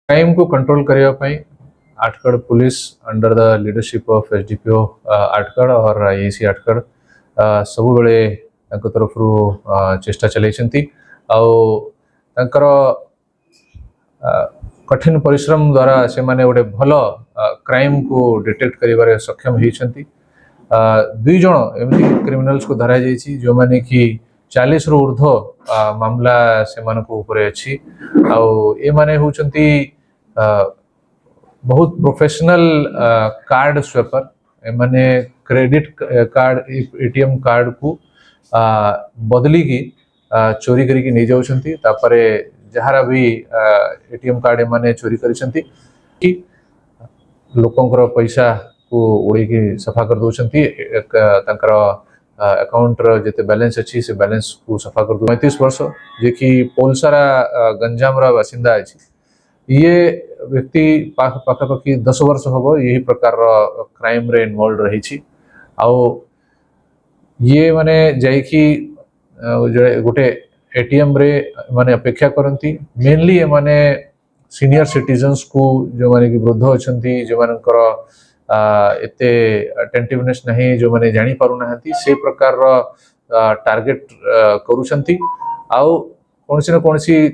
Crime को control करने पाई Athgarh police under the leadership of SDPO Athgarh और आईएसी आठगढ़ सब बेले तरफ चेष्टा चलती कठिन परिश्रम द्वारा से माने गोटे भल क्राइम को डिटेक्ट कर सक्षम होती। दुई जन एमती क्रिमिनल्स को धरा जाइए जो माने कि 40 रु ऊर्ध मामला से अच्छी ए माने होचंती बहुत प्रोफेशनल कार्ड स्वेपर एमाने क्रेडिट कार्ड एटीएम कार्ड को बदली की चोरी करके नहीं जाउछंती तापरे जहारा भी एटीएम कार्ड एमाने चोरी करिसंती कि लोकंकर पैसा को उड़ी की सफा कर दउछंती तांकर अकाउंट रो जते बैलेंस अच्छी से बैलेंस को सफा कर दउ। 35 वर्ष जे कि पोलसारा गंजाम रा बासिंदा अछि। ये व्यक्ति पाखापाखि 10 वर्ष हम यही प्रकार क्राइम रे इन्वॉल्व रही ये माने जाइकी गोटे एटीएम रे माने अपेक्षा करती मेनली ये माने सीनियर सिटीजन्स को जो माने कि वृद्ध अच्छी जो मानकर एते अटेंटिवनेस नहीं जो माने जानी पारु नाहंती से प्रकार टार्गेट करूछंती आउ कोनसी न कोनसी